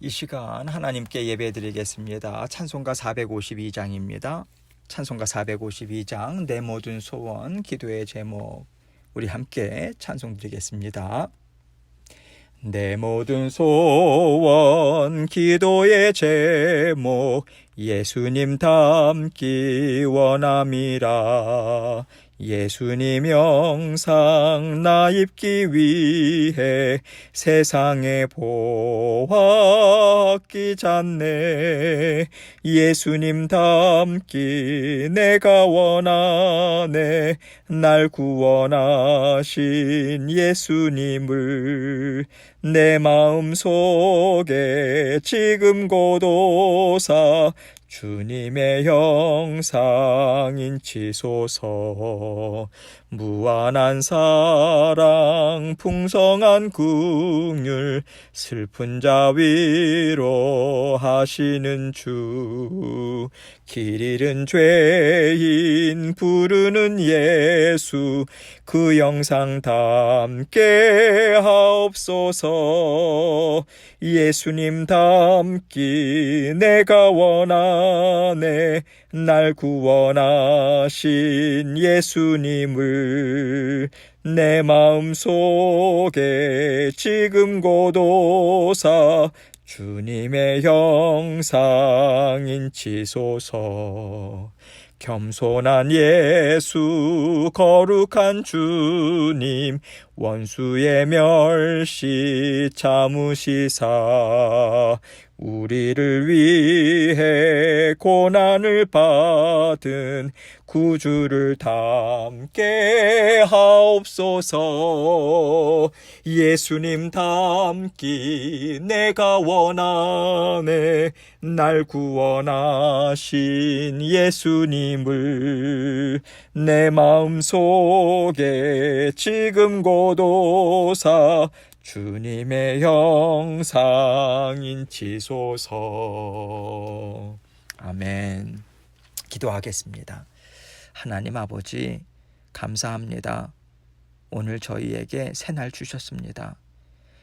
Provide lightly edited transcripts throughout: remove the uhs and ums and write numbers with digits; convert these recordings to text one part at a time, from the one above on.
이 시간 하나님께 예배드리겠습니다. 찬송가 452장입니다. 찬송가 452장 내 모든 소원 기도의 제목, 우리 함께 찬송 드리겠습니다. 내 모든 소원 기도의 제목, 예수님 닮기 원함이라. 예수님 영상 나 입기 위해 세상에 보았기 잤네. 예수님 닮기 내가 원하네. 날 구원하신 예수님을 내 마음속에 지금 고도사 주님의 형상 인치소서. 무한한 사랑 풍성한 긍휼 슬픈 자 위로하시는 주. 길 잃은 죄인 부르는 예수 그 영상 닮게 하옵소서. 예수님 닮기 내가 원하네. 날 구원하신 예수님을 내 마음속에 지금 고도사 주님의 형상 인치소서. 겸손한 예수 거룩한 주님 원수의 멸시 참으시사 우리를 위해 고난을 받은 구주를 닮게 하옵소서. 예수님 닮기 내가 원하네. 날 구원하신 예수님을 내 마음속에 지금 고도사 주님의 형상 인치소서. 아멘. 기도하겠습니다. 하나님 아버지, 감사합니다. 오늘 저희에게 새날 주셨습니다.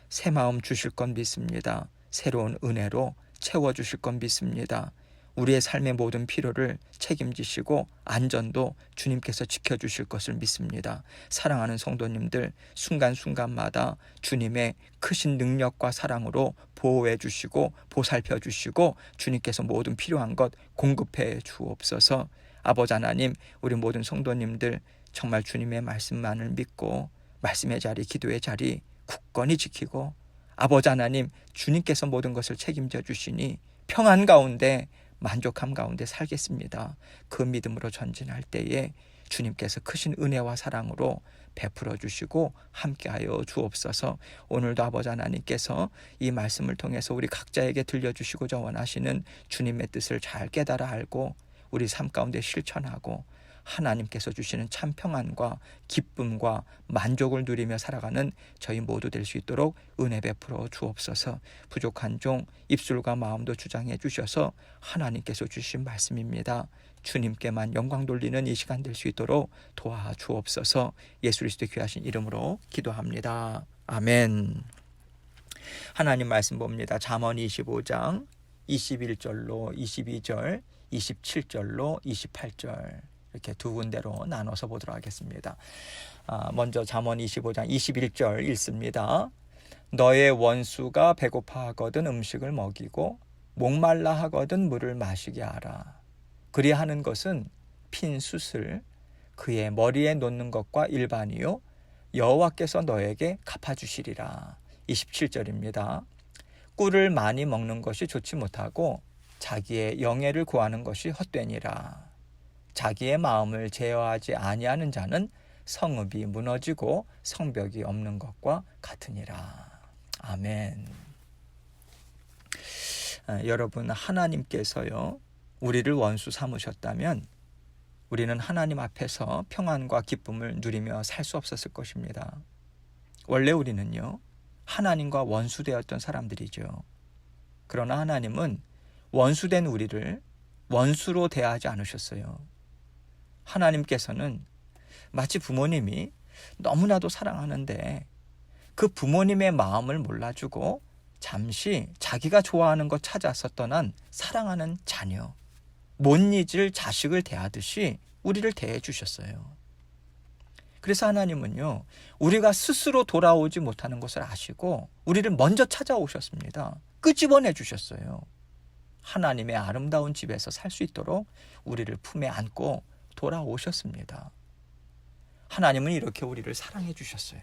새 마음 주실 건 믿습니다. 새로운 은혜로 채워주실 건 믿습니다. 우리의 삶의 모든 필요를 책임지시고 안전도 주님께서 지켜주실 것을 믿습니다. 사랑하는 성도님들, 순간순간마다 주님의 크신 능력과 사랑으로 보호해 주시고 보살펴 주시고 주님께서 모든 필요한 것 공급해 주옵소서. 아버지 하나님, 우리 모든 성도님들 정말 주님의 말씀만을 믿고 말씀의 자리, 기도의 자리 굳건히 지키고 아버지 하나님, 주님께서 모든 것을 책임져 주시니 평안 가운데 만족함 가운데 살겠습니다. 그 믿음으로 전진할 때에 주님께서 크신 은혜와 사랑으로 베풀어 주시고 함께하여 주옵소서. 오늘도 아버지 하나님께서 이 말씀을 통해서 우리 각자에게 들려주시고자 원하시는 주님의 뜻을 잘 깨달아 알고 우리 삶 가운데 실천하고 하나님께서 주시는 참 평안과 기쁨과 만족을 누리며 살아가는 저희 모두 될 수 있도록 은혜 베풀어 주옵소서. 부족한 종 입술과 마음도 주장해 주셔서 하나님께서 주신 말씀입니다. 주님께만 영광 돌리는 이 시간 될 수 있도록 도와 주옵소서. 예수 그리스도의 귀하신 이름으로 기도합니다. 아멘. 하나님 말씀 봅니다. 잠언 25장 21절로 22절, 27절로 28절 이렇게 두 군데로 나눠서 보도록 하겠습니다. 먼저 잠언 25장 21절 읽습니다. 너의 원수가 배고파 하거든 음식을 먹이고 목말라 하거든 물을 마시게 하라. 그리하는 것은 핀 숯을 그의 머리에 놓는 것과 일반이요 여호와께서 너에게 갚아주시리라. 27절입니다. 꿀을 많이 먹는 것이 좋지 못하고 자기의 영예를 구하는 것이 헛되니라. 자기의 마음을 제어하지 아니하는 자는 성읍이 무너지고 성벽이 없는 것과 같으니라. 아멘. 여러분, 하나님께서요 우리를 원수 삼으셨다면 우리는 하나님 앞에서 평안과 기쁨을 누리며 살 수 없었을 것입니다. 원래 우리는요 하나님과 원수되었던 사람들이죠. 그러나 하나님은 원수된 우리를 원수로 대하지 않으셨어요. 하나님께서는 마치 부모님이 너무나도 사랑하는데 그 부모님의 마음을 몰라주고 잠시 자기가 좋아하는 것 찾아서 떠난 사랑하는 자녀, 못 잊을 자식을 대하듯이 우리를 대해 주셨어요. 그래서 하나님은요, 우리가 스스로 돌아오지 못하는 것을 아시고 우리를 먼저 찾아오셨습니다. 끄집어내 주셨어요. 하나님의 아름다운 집에서 살 수 있도록 우리를 품에 안고 돌아오셨습니다. 하나님은 이렇게 우리를 사랑해 주셨어요.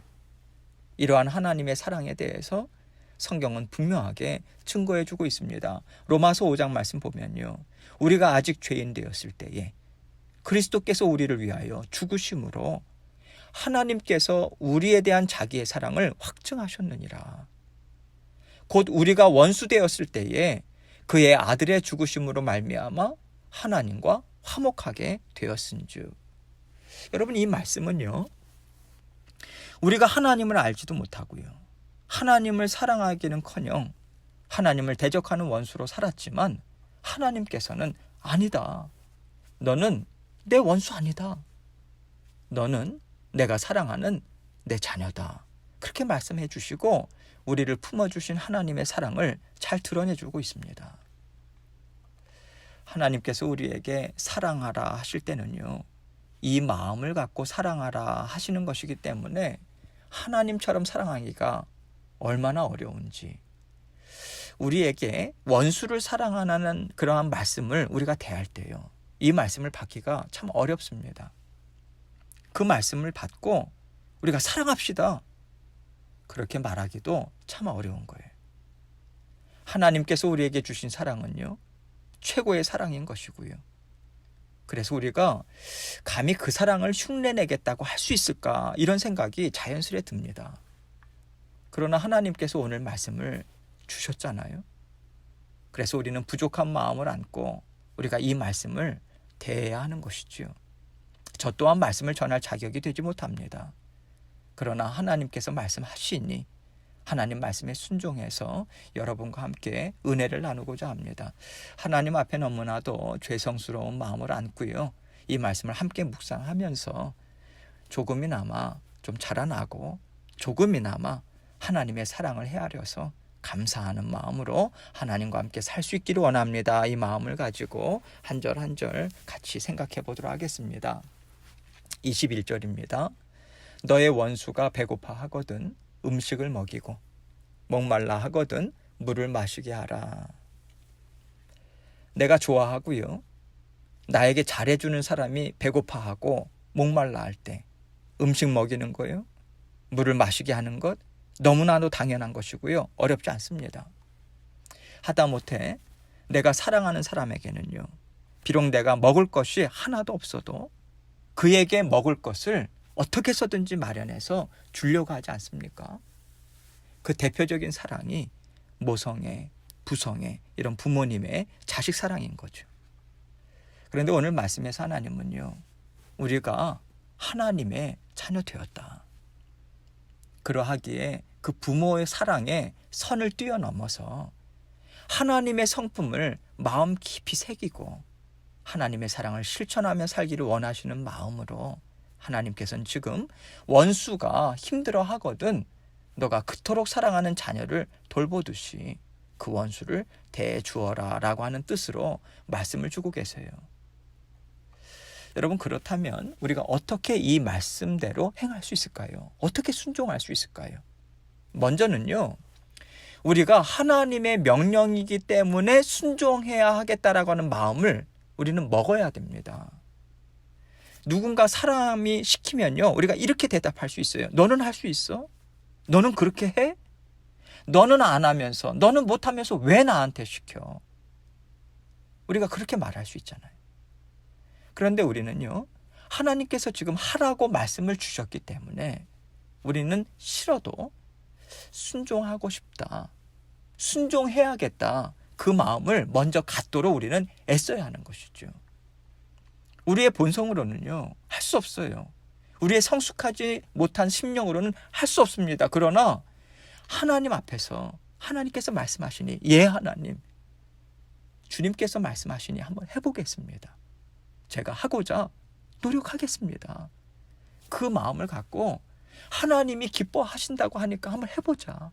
이러한 하나님의 사랑에 대해서 성경은 분명하게 증거해 주고 있습니다. 로마서 5장 말씀 보면요, 우리가 아직 죄인 되었을 때에 그리스도께서 우리를 위하여 죽으심으로 하나님께서 우리에 대한 자기의 사랑을 확증하셨느니라. 곧 우리가 원수 되었을 때에 그의 아들의 죽으심으로 말미암아 하나님과 화목하게 되었은즉. 여러분, 이 말씀은요, 우리가 하나님을 알지도 못하고요, 하나님을 사랑하기는커녕 하나님을 대적하는 원수로 살았지만 하나님께서는 아니다, 너는 내 원수 아니다, 너는 내가 사랑하는 내 자녀다, 그렇게 말씀해 주시고 우리를 품어주신 하나님의 사랑을 잘 드러내주고 있습니다. 하나님께서 우리에게 사랑하라 하실 때는요, 이 마음을 갖고 사랑하라 하시는 것이기 때문에 하나님처럼 사랑하기가 얼마나 어려운지, 우리에게 원수를 사랑하는 그러한 말씀을 우리가 대할 때요, 이 말씀을 받기가 참 어렵습니다. 그 말씀을 받고 우리가 사랑합시다, 그렇게 말하기도 참 어려운 거예요. 하나님께서 우리에게 주신 사랑은요, 최고의 사랑인 것이고요. 그래서 우리가 감히 그 사랑을 흉내내겠다고 할 수 있을까, 이런 생각이 자연스레 듭니다. 그러나 하나님께서 오늘 말씀을 주셨잖아요. 그래서 우리는 부족한 마음을 안고 우리가 이 말씀을 대해야 하는 것이지요. 저 또한 말씀을 전할 자격이 되지 못합니다. 그러나 하나님께서 말씀하시니 하나님 말씀에 순종해서 여러분과 함께 은혜를 나누고자 합니다. 하나님 앞에 너무나도 죄성스러운 마음을 안고요, 이 말씀을 함께 묵상하면서 조금이나마 좀 자라나고 조금이나마 하나님의 사랑을 헤아려서 감사하는 마음으로 하나님과 함께 살 수 있기를 원합니다. 이 마음을 가지고 한 절 한 절 같이 생각해 보도록 하겠습니다. 21절입니다. 너의 원수가 배고파 하거든 음식을 먹이고 목말라 하거든 물을 마시게 하라. 내가 좋아하고요, 나에게 잘해주는 사람이 배고파하고 목말라 할 때 음식 먹이는 거요, 물을 마시게 하는 것, 너무나도 당연한 것이고요, 어렵지 않습니다. 하다못해 내가 사랑하는 사람에게는요, 비록 내가 먹을 것이 하나도 없어도 그에게 먹을 것을 어떻게 해서든지 마련해서 주려고 하지 않습니까? 그 대표적인 사랑이 모성애, 부성애, 이런 부모님의 자식 사랑인 거죠. 그런데 오늘 말씀에서 하나님은요, 우리가 하나님의 자녀 되었다, 그러하기에 그 부모의 사랑에 선을 뛰어넘어서 하나님의 성품을 마음 깊이 새기고 하나님의 사랑을 실천하며 살기를 원하시는 마음으로 하나님께서는 지금 원수가 힘들어하거든 너가 그토록 사랑하는 자녀를 돌보듯이 그 원수를 대주어라 라고 하는 뜻으로 말씀을 주고 계세요. 여러분, 그렇다면 우리가 어떻게 이 말씀대로 행할 수 있을까요? 어떻게 순종할 수 있을까요? 먼저는요, 우리가 하나님의 명령이기 때문에 순종해야 하겠다라고 하는 마음을 우리는 먹어야 됩니다. 누군가 사람이 시키면요, 우리가 이렇게 대답할 수 있어요. 너는 할 수 있어? 너는 그렇게 해? 너는 안 하면서, 너는 못하면서 왜 나한테 시켜? 우리가 그렇게 말할 수 있잖아요. 그런데 우리는요, 하나님께서 지금 하라고 말씀을 주셨기 때문에 우리는 싫어도 순종하고 싶다, 순종해야겠다, 그 마음을 먼저 갖도록 우리는 애써야 하는 것이죠. 우리의 본성으로는요, 할 수 없어요. 우리의 성숙하지 못한 심령으로는 할 수 없습니다. 그러나 하나님 앞에서 하나님께서 말씀하시니, 예 하나님, 주님께서 말씀하시니 한번 해보겠습니다. 제가 하고자 노력하겠습니다. 그 마음을 갖고 하나님이 기뻐하신다고 하니까 한번 해보자.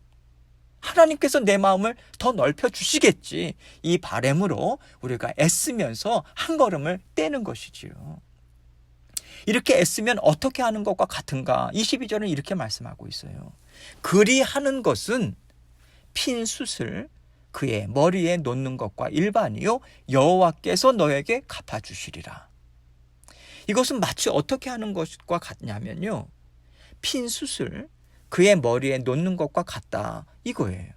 하나님께서 내 마음을 더 넓혀 주시겠지. 이 바람으로 우리가 애쓰면서 한 걸음을 떼는 것이지요. 이렇게 애쓰면 어떻게 하는 것과 같은가? 22절은 이렇게 말씀하고 있어요. 그리하는 것은 핀 숯을 그의 머리에 놓는 것과 일반이요 여호와께서 너에게 갚아주시리라. 이것은 마치 어떻게 하는 것과 같냐면요, 핀 숯을 그의 머리에 놓는 것과 같다 이거예요.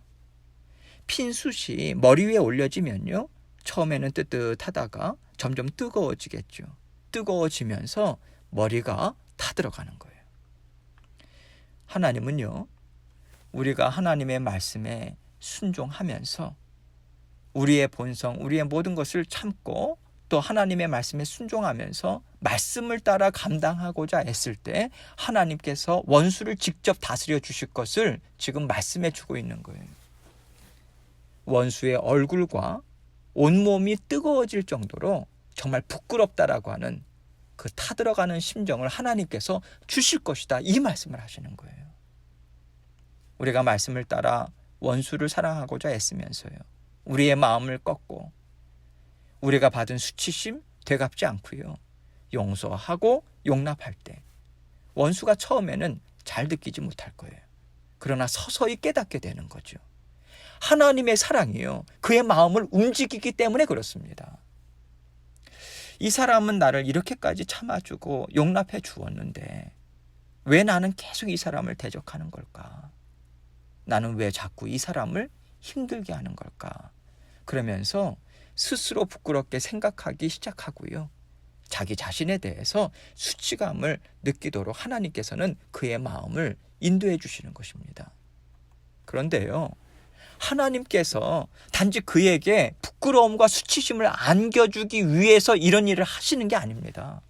핀 숯이 머리 위에 올려지면요, 처음에는 뜨뜻하다가 점점 뜨거워지겠죠. 뜨거워지면서 머리가 타들어가는 거예요. 하나님은요, 우리가 하나님의 말씀에 순종하면서 우리의 본성, 우리의 모든 것을 참고 또 하나님의 말씀에 순종하면서 말씀을 따라 감당하고자 했을 때 하나님께서 원수를 직접 다스려 주실 것을 지금 말씀해 주고 있는 거예요. 원수의 얼굴과 온몸이 뜨거워질 정도로 정말 부끄럽다라고 하는 그 타들어가는 심정을 하나님께서 주실 것이다, 이 말씀을 하시는 거예요. 우리가 말씀을 따라 원수를 사랑하고자 애쓰면서요, 우리의 마음을 꺾고 우리가 받은 수치심 되갚지 않고요, 용서하고 용납할 때 원수가 처음에는 잘 느끼지 못할 거예요. 그러나 서서히 깨닫게 되는 거죠. 하나님의 사랑이요, 그의 마음을 움직이기 때문에 그렇습니다. 이 사람은 나를 이렇게까지 참아주고 용납해 주었는데 왜 나는 계속 이 사람을 대적하는 걸까? 나는 왜 자꾸 이 사람을 힘들게 하는 걸까? 그러면서 스스로 부끄럽게 생각하기 시작하고요, 자기 자신에 대해서 수치감을 느끼도록 하나님께서는 그의 마음을 인도해 주시는 것입니다. 그런데요, 하나님께서 단지 그에게 부끄러움과 수치심을 안겨주기 위해서 이런 일을 하시는 게 아닙니다.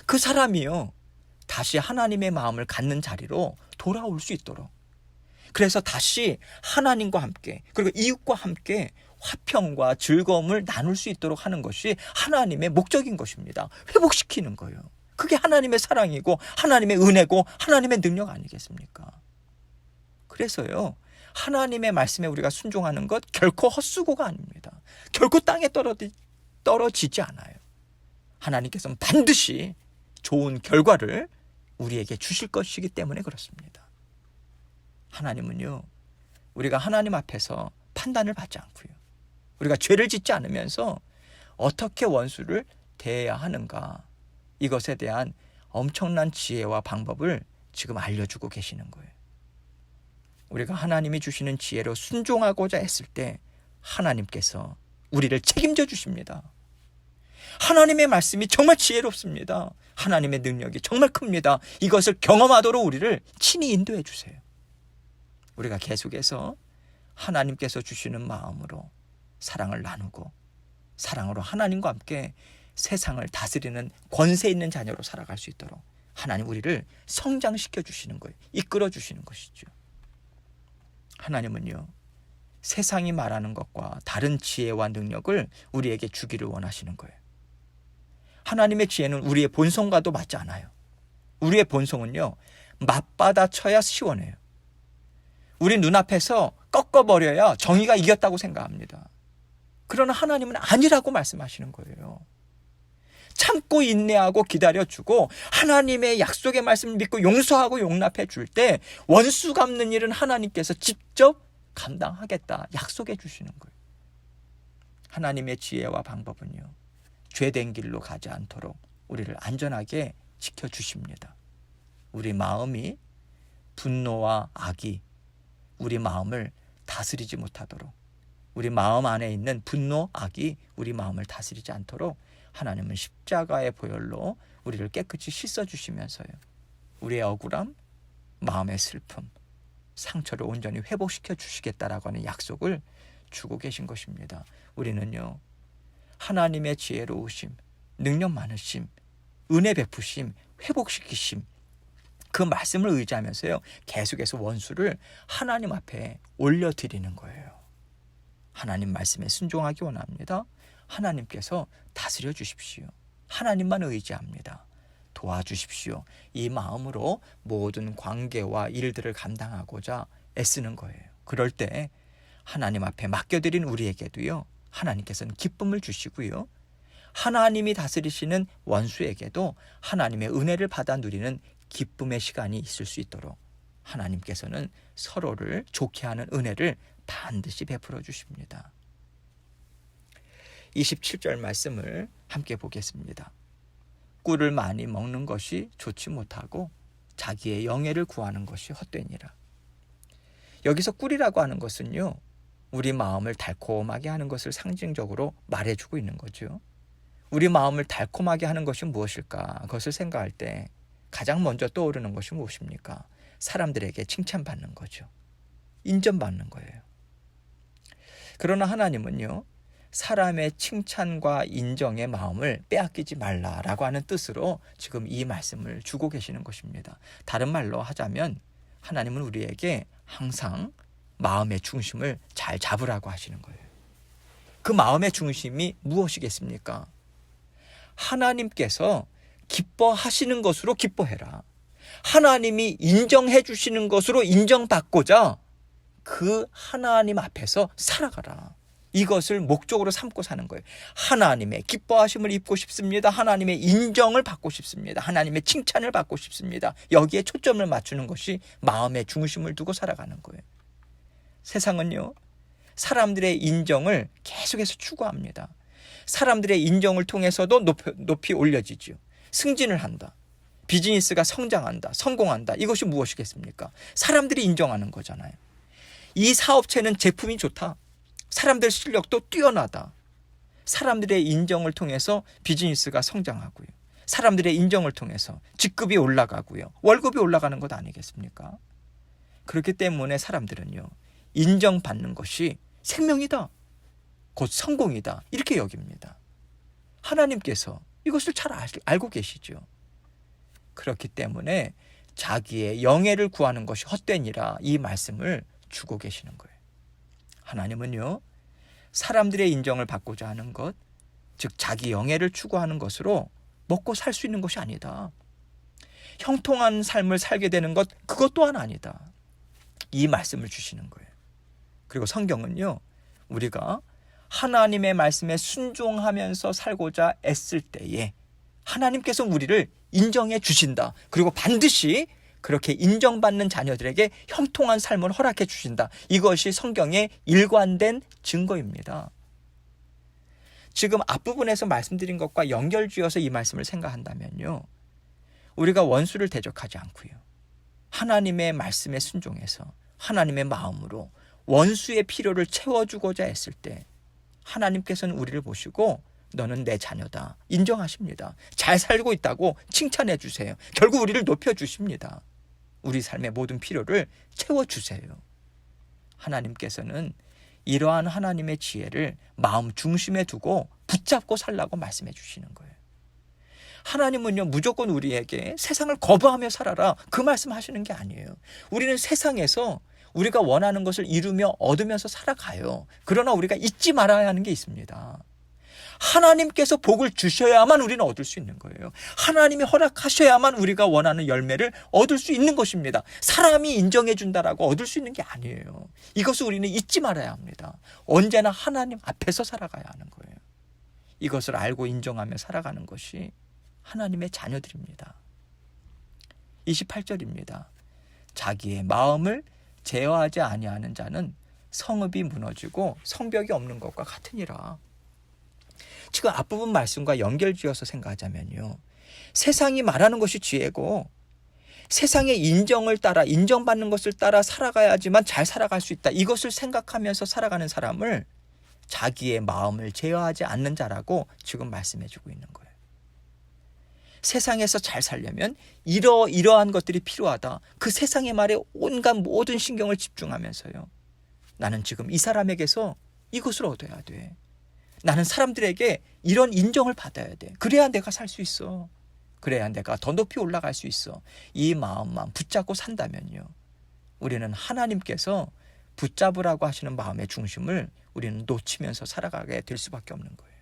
그 사람이요, 다시 하나님의 마음을 갖는 자리로 돌아올 수 있도록, 그래서 다시 하나님과 함께 그리고 이웃과 함께 화평과 즐거움을 나눌 수 있도록 하는 것이 하나님의 목적인 것입니다. 회복시키는 거예요. 그게 하나님의 사랑이고 하나님의 은혜고 하나님의 능력 아니겠습니까? 그래서요, 하나님의 말씀에 우리가 순종하는 것 결코 헛수고가 아닙니다. 결코 땅에 떨어지지 않아요. 하나님께서는 반드시 좋은 결과를 우리에게 주실 것이기 때문에 그렇습니다. 하나님은요, 우리가 하나님 앞에서 판단을 받지 않고요, 우리가 죄를 짓지 않으면서 어떻게 원수를 대해야 하는가, 이것에 대한 엄청난 지혜와 방법을 지금 알려주고 계시는 거예요. 우리가 하나님이 주시는 지혜로 순종하고자 했을 때 하나님께서 우리를 책임져 주십니다. 하나님의 말씀이 정말 지혜롭습니다. 하나님의 능력이 정말 큽니다. 이것을 경험하도록 우리를 친히 인도해 주세요. 우리가 계속해서 하나님께서 주시는 마음으로 사랑을 나누고 사랑으로 하나님과 함께 세상을 다스리는 권세 있는 자녀로 살아갈 수 있도록 하나님 우리를 성장시켜 주시는 거예요. 이끌어 주시는 것이죠. 하나님은요, 세상이 말하는 것과 다른 지혜와 능력을 우리에게 주기를 원하시는 거예요. 하나님의 지혜는 우리의 본성과도 맞지 않아요. 우리의 본성은요, 맞받아 쳐야 시원해요. 우리 눈앞에서 꺾어버려야 정의가 이겼다고 생각합니다. 그러나 하나님은 아니라고 말씀하시는 거예요. 참고 인내하고 기다려주고 하나님의 약속의 말씀을 믿고 용서하고 용납해 줄 때 원수 갚는 일은 하나님께서 직접 감당하겠다 약속해 주시는 거예요. 하나님의 지혜와 방법은요, 죄된 길로 가지 않도록 우리를 안전하게 지켜주십니다. 우리 마음이 분노와 악이 우리 마음을 다스리지 못하도록, 우리 마음 안에 있는 분노, 악이 우리 마음을 다스리지 않도록 하나님은 십자가의 보혈로 우리를 깨끗이 씻어주시면서요, 우리의 억울함, 마음의 슬픔, 상처를 온전히 회복시켜 주시겠다라고 하는 약속을 주고 계신 것입니다. 우리는요, 하나님의 지혜로우심, 능력 많으심, 은혜 베푸심, 회복시키심, 그 말씀을 의지하면서요, 계속해서 원수를 하나님 앞에 올려드리는 거예요. 하나님 말씀에 순종하기 원합니다. 하나님께서 다스려 주십시오. 하나님만 의지합니다. 도와주십시오. 이 마음으로 모든 관계와 일들을 감당하고자 애쓰는 거예요. 그럴 때 하나님 앞에 맡겨드린 우리에게도요, 하나님께서는 기쁨을 주시고요, 하나님이 다스리시는 원수에게도 하나님의 은혜를 받아 누리는 기쁨의 시간이 있을 수 있도록 하나님께서는 서로를 좋게 하는 은혜를 반드시 베풀어 주십니다. 27절 말씀을 함께 보겠습니다. 꿀을 많이 먹는 것이 좋지 못하고 자기의 영예를 구하는 것이 헛되니라. 여기서 꿀이라고 하는 것은요, 우리 마음을 달콤하게 하는 것을 상징적으로 말해주고 있는 거죠. 우리 마음을 달콤하게 하는 것이 무엇일까? 그것을 생각할 때 가장 먼저 떠오르는 것이 무엇입니까? 사람들에게 칭찬받는 거죠. 인정받는 거예요. 그러나 하나님은요, 사람의 칭찬과 인정의 마음을 빼앗기지 말라라고 하는 뜻으로 지금 이 말씀을 주고 계시는 것입니다. 다른 말로 하자면 하나님은 우리에게 항상 마음의 중심을 잘 잡으라고 하시는 거예요. 그 마음의 중심이 무엇이겠습니까? 하나님께서 기뻐하시는 것으로 기뻐해라. 하나님이 인정해 주시는 것으로 인정받고자 그 하나님 앞에서 살아가라. 이것을 목적으로 삼고 사는 거예요. 하나님의 기뻐하심을 입고 싶습니다. 하나님의 인정을 받고 싶습니다. 하나님의 칭찬을 받고 싶습니다. 여기에 초점을 맞추는 것이 마음의 중심을 두고 살아가는 거예요. 세상은요, 사람들의 인정을 계속해서 추구합니다. 사람들의 인정을 통해서도 높이 올려지죠. 승진을 한다. 비즈니스가 성장한다. 성공한다. 이것이 무엇이겠습니까? 사람들이 인정하는 거잖아요. 이 사업체는 제품이 좋다. 사람들 실력도 뛰어나다. 사람들의 인정을 통해서 비즈니스가 성장하고요. 사람들의 인정을 통해서 직급이 올라가고요. 월급이 올라가는 것 아니겠습니까? 그렇기 때문에 사람들은요, 인정받는 것이 생명이다. 곧 성공이다. 이렇게 여깁니다. 하나님께서 이것을 잘 알고 계시죠. 그렇기 때문에 자기의 영예를 구하는 것이 헛되니라 이 말씀을 주고 계시는 거예요. 하나님은요, 사람들의 인정을 받고자 하는 것, 즉 자기 영예를 추구하는 것으로 먹고 살 수 있는 것이 아니다. 형통한 삶을 살게 되는 것, 그것 또한 아니다. 이 말씀을 주시는 거예요. 그리고 성경은요, 우리가 하나님의 말씀에 순종하면서 살고자 애쓸 때에 하나님께서 우리를 인정해 주신다. 그리고 반드시 그렇게 인정받는 자녀들에게 형통한 삶을 허락해 주신다. 이것이 성경의 일관된 증거입니다. 지금 앞부분에서 말씀드린 것과 연결지어서 이 말씀을 생각한다면요, 우리가 원수를 대적하지 않고요, 하나님의 말씀에 순종해서 하나님의 마음으로 원수의 필요를 채워주고자 했을 때 하나님께서는 우리를 보시고 너는 내 자녀다 인정하십니다. 잘 살고 있다고 칭찬해 주세요. 결국 우리를 높여주십니다. 우리 삶의 모든 필요를 채워주세요. 하나님께서는 이러한 하나님의 지혜를 마음 중심에 두고 붙잡고 살라고 말씀해 주시는 거예요. 하나님은요, 무조건 우리에게 세상을 거부하며 살아라 그 말씀하시는 게 아니에요. 우리는 세상에서 우리가 원하는 것을 이루며 얻으면서 살아가요. 그러나 우리가 잊지 말아야 하는 게 있습니다. 하나님께서 복을 주셔야만 우리는 얻을 수 있는 거예요. 하나님이 허락하셔야만 우리가 원하는 열매를 얻을 수 있는 것입니다. 사람이 인정해 준다라고 얻을 수 있는 게 아니에요. 이것을 우리는 잊지 말아야 합니다. 언제나 하나님 앞에서 살아가야 하는 거예요. 이것을 알고 인정하며 살아가는 것이 하나님의 자녀들입니다. 28절입니다. 자기의 마음을 제어하지 아니하는 자는 성읍이 무너지고 성벽이 없는 것과 같으니라. 지금 앞부분 말씀과 연결지어서 생각하자면요, 세상이 말하는 것이 지혜고 세상의 인정을 따라, 인정받는 것을 따라 살아가야지만 잘 살아갈 수 있다, 이것을 생각하면서 살아가는 사람을 자기의 마음을 제어하지 않는 자라고 지금 말씀해 주고 있는 거예요. 세상에서 잘 살려면 이러한 것들이 필요하다. 그 세상의 말에 온갖 모든 신경을 집중하면서요, 나는 지금 이 사람에게서 이것을 얻어야 돼. 나는 사람들에게 이런 인정을 받아야 돼. 그래야 내가 살 수 있어. 그래야 내가 더 높이 올라갈 수 있어. 이 마음만 붙잡고 산다면요, 우리는 하나님께서 붙잡으라고 하시는 마음의 중심을 우리는 놓치면서 살아가게 될 수밖에 없는 거예요.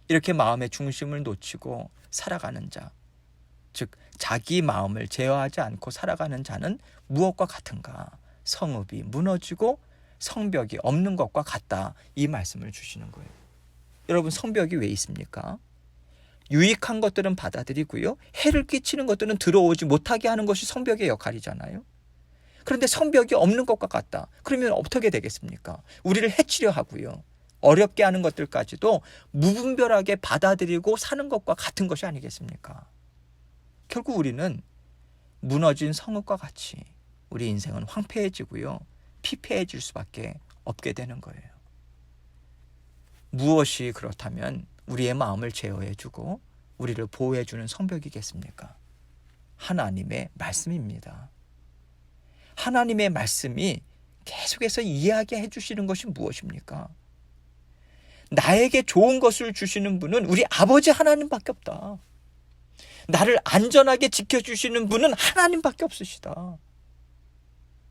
이렇게 마음의 중심을 놓치고 살아가는 자, 즉 자기 마음을 제어하지 않고 살아가는 자는 무엇과 같은가? 성읍이 무너지고 성벽이 없는 것과 같다. 이 말씀을 주시는 거예요. 여러분, 성벽이 왜 있습니까? 유익한 것들은 받아들이고요, 해를 끼치는 것들은 들어오지 못하게 하는 것이 성벽의 역할이잖아요. 그런데 성벽이 없는 것과 같다. 그러면 어떻게 되겠습니까? 우리를 해치려 하고요, 어렵게 하는 것들까지도 무분별하게 받아들이고 사는 것과 같은 것이 아니겠습니까? 결국 우리는 무너진 성읍과 같이 우리 인생은 황폐해지고요, 피폐해질 수밖에 없게 되는 거예요. 무엇이 그렇다면 우리의 마음을 제어해주고 우리를 보호해주는 성벽이겠습니까? 하나님의 말씀입니다. 하나님의 말씀이 계속해서 이야기해 주시는 것이 무엇입니까? 나에게 좋은 것을 주시는 분은 우리 아버지 하나님밖에 없다. 나를 안전하게 지켜주시는 분은 하나님밖에 없으시다.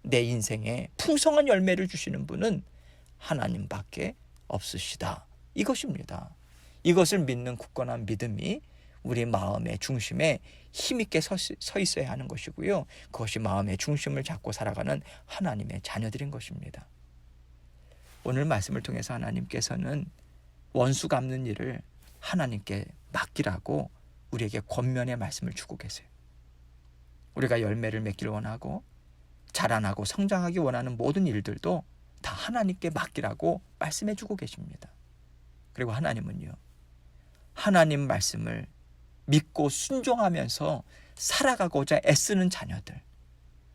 내 인생에 풍성한 열매를 주시는 분은 하나님밖에 없으시다. 이것입니다. 이것을 믿는 굳건한 믿음이 우리 마음의 중심에 힘있게 서 있어야 하는 것이고요, 그것이 마음의 중심을 잡고 살아가는 하나님의 자녀들인 것입니다. 오늘 말씀을 통해서 하나님께서는 원수 갚는 일을 하나님께 맡기라고 우리에게 권면의 말씀을 주고 계세요. 우리가 열매를 맺기를 원하고 자라나고 성장하기 원하는 모든 일들도 다 하나님께 맡기라고 말씀해 주고 계십니다. 그리고 하나님은요, 하나님 말씀을 믿고 순종하면서 살아가고자 애쓰는 자녀들,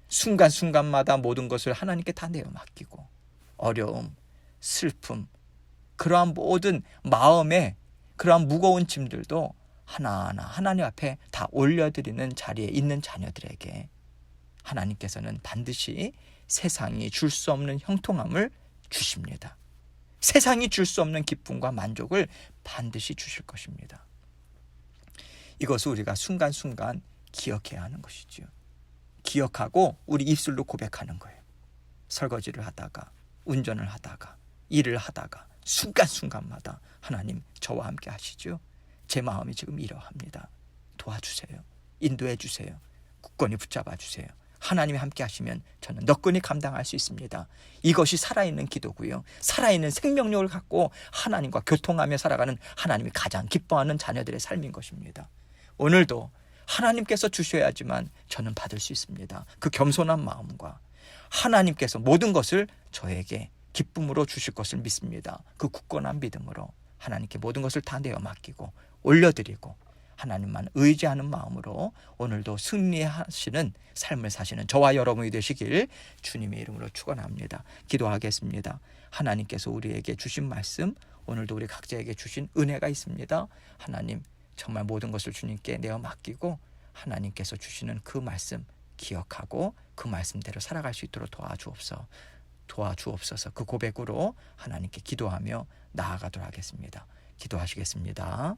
순간순간마다 모든 것을 하나님께 다 내어 맡기고 어려움, 슬픔, 그러한 모든 마음의 그러한 무거운 짐들도 하나하나 하나님 앞에 다 올려드리는 자리에 있는 자녀들에게 하나님께서는 반드시 세상이 줄 수 없는 형통함을 주십니다. 세상이 줄 수 없는 기쁨과 만족을 반드시 주실 것입니다. 이것을 우리가 순간순간 기억해야 하는 것이죠. 기억하고 우리 입술로 고백하는 거예요. 설거지를 하다가, 운전을 하다가, 일을 하다가 순간순간마다 하나님 저와 함께 하시죠. 제 마음이 지금 이러합니다. 도와주세요. 인도해 주세요. 굳건히 붙잡아 주세요. 하나님이 함께 하시면 저는 너끈히 감당할 수 있습니다. 이것이 살아있는 기도고요, 살아있는 생명력을 갖고 하나님과 교통하며 살아가는 하나님이 가장 기뻐하는 자녀들의 삶인 것입니다. 오늘도 하나님께서 주셔야지만 저는 받을 수 있습니다. 그 겸손한 마음과 하나님께서 모든 것을 저에게 기쁨으로 주실 것을 믿습니다. 그 굳건한 믿음으로 하나님께 모든 것을 다 내어 맡기고 올려드리고 하나님만 의지하는 마음으로 오늘도 승리하시는 삶을 사시는 저와 여러분이 되시길 주님의 이름으로 축원합니다. 기도하겠습니다. 하나님께서 우리에게 주신 말씀, 오늘도 우리 각자에게 주신 은혜가 있습니다. 하나님, 정말 모든 것을 주님께 내어 맡기고 하나님께서 주시는 그 말씀 기억하고 그 말씀대로 살아갈 수 있도록 도와주옵소서. 그 고백으로 하나님께 기도하며 나아가도록 하겠습니다. 기도하시겠습니다.